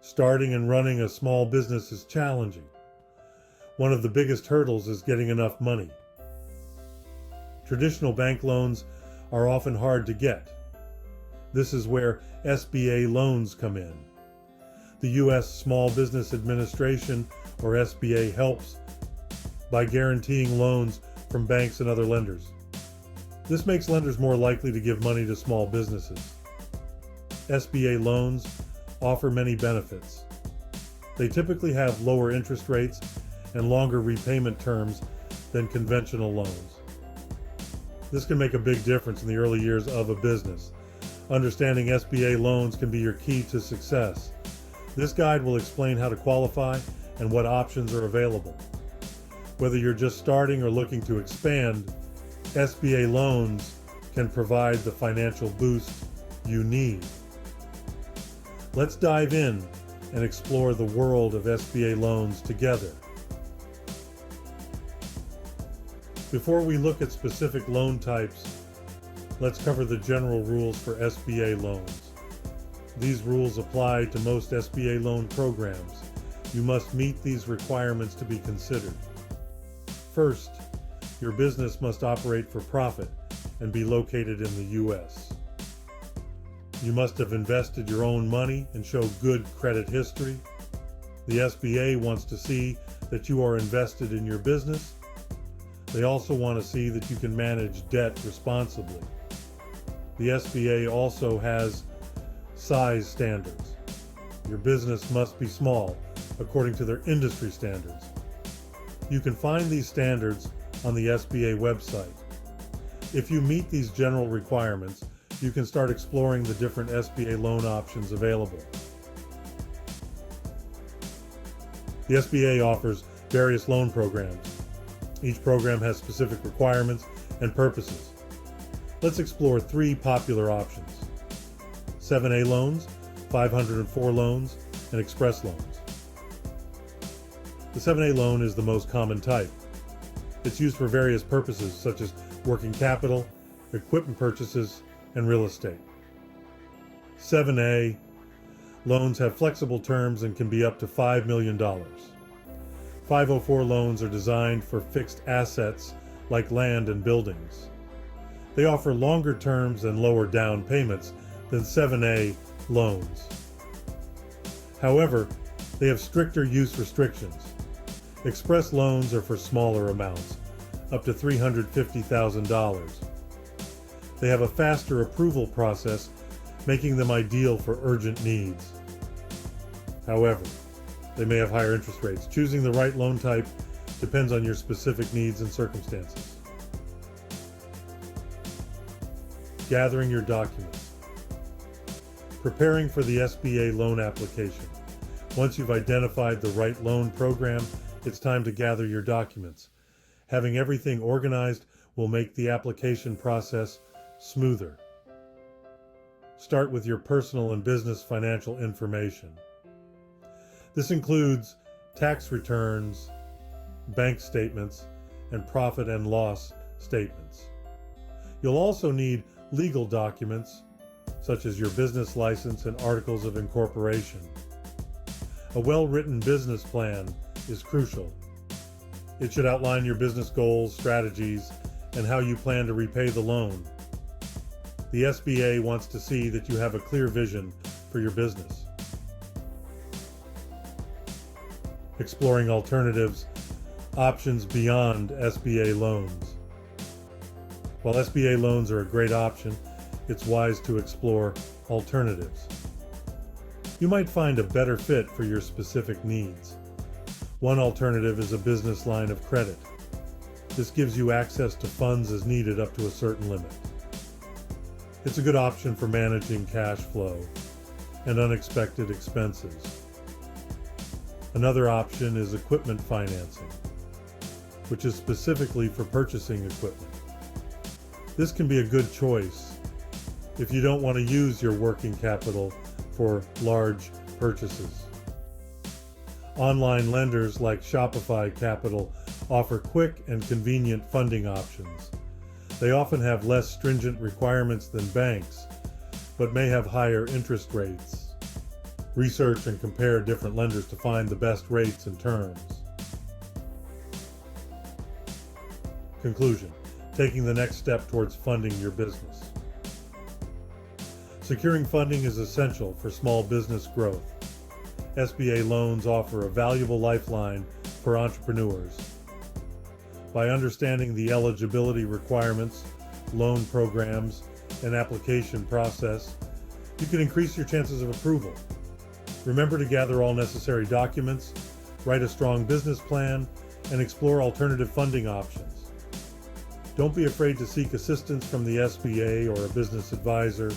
Starting and running a small business is challenging. One of the biggest hurdles is getting enough money. Traditional bank loans are often hard to get. This is where SBA loans come in. The U.S. Small Business Administration, or SBA, helps by guaranteeing loans from banks and other lenders. This makes lenders more likely to give money to small businesses. SBA loans offer many benefits. They typically have lower interest rates and longer repayment terms than conventional loans. This can make a big difference in the early years of a business. Understanding SBA loans can be your key to success. This guide will explain how to qualify and what options are available. Whether you're just starting or looking to expand, SBA loans can provide the financial boost you need. Let's dive in and explore the world of SBA loans together. Before we look at specific loan types, let's cover the general rules for SBA loans. These rules apply to most SBA loan programs. You must meet these requirements to be considered. First, your business must operate for profit and be located in the U.S. You must have invested your own money and show good credit history. The SBA wants to see that you are invested in your business. They also want to see that you can manage debt responsibly. The SBA also has size standards. Your business must be small according to their industry standards. You can find these standards on the SBA website. If you meet these general requirements, you can start exploring the different SBA loan options available. The SBA offers various loan programs. Each program has specific requirements and purposes. Let's explore three popular options: 7A loans, 504 loans, and express loans. The 7A loan is the most common type. It's used for various purposes such as working capital, equipment purchases, and real estate. 7A loans have flexible terms and can be up to $5 million. 504 loans are designed for fixed assets like land and buildings. They offer longer terms and lower down payments than 7A loans. However, they have stricter use restrictions. Express loans are for smaller amounts, up to $350,000. They have a faster approval process, making them ideal for urgent needs. However, they may have higher interest rates. Choosing the right loan type depends on your specific needs and circumstances. Gathering your documents. Preparing for the SBA loan application. Once you've identified the right loan program, it's time to gather your documents. Having everything organized will make the application process smoother. Start with your personal and business financial information. This includes tax returns, bank statements, and profit and loss statements. You'll also need legal documents such as your business license and articles of incorporation. A well-written business plan is crucial. It should outline your business goals, strategies, and how you plan to repay the loan. The SBA wants to see that you have a clear vision for your business. Exploring alternatives, options beyond SBA loans. While SBA loans are a great option, it's wise to explore alternatives. You might find a better fit for your specific needs. One alternative is a business line of credit. This gives you access to funds as needed up to a certain limit. It's a good option for managing cash flow and unexpected expenses. Another option is equipment financing, which is specifically for purchasing equipment. This can be a good choice if you don't want to use your working capital for large purchases. Online lenders like Shopify Capital offer quick and convenient funding options. They often have less stringent requirements than banks, but may have higher interest rates. Research and compare different lenders to find the best rates and terms. Conclusion: taking the next step towards funding your business. Securing funding is essential for small business growth. SBA loans offer a valuable lifeline for entrepreneurs. By understanding the eligibility requirements, loan programs, and application process, you can increase your chances of approval. Remember to gather all necessary documents, write a strong business plan, and explore alternative funding options. Don't be afraid to seek assistance from the SBA or a business advisor.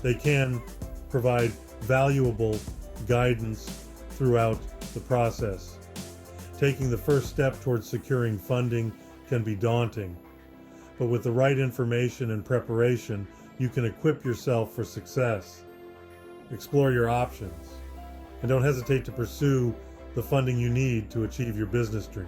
They can provide valuable guidance throughout the process. Taking the first step towards securing funding can be daunting, but with the right information and preparation, you can equip yourself for success. Explore your options, and don't hesitate to pursue the funding you need to achieve your business dream.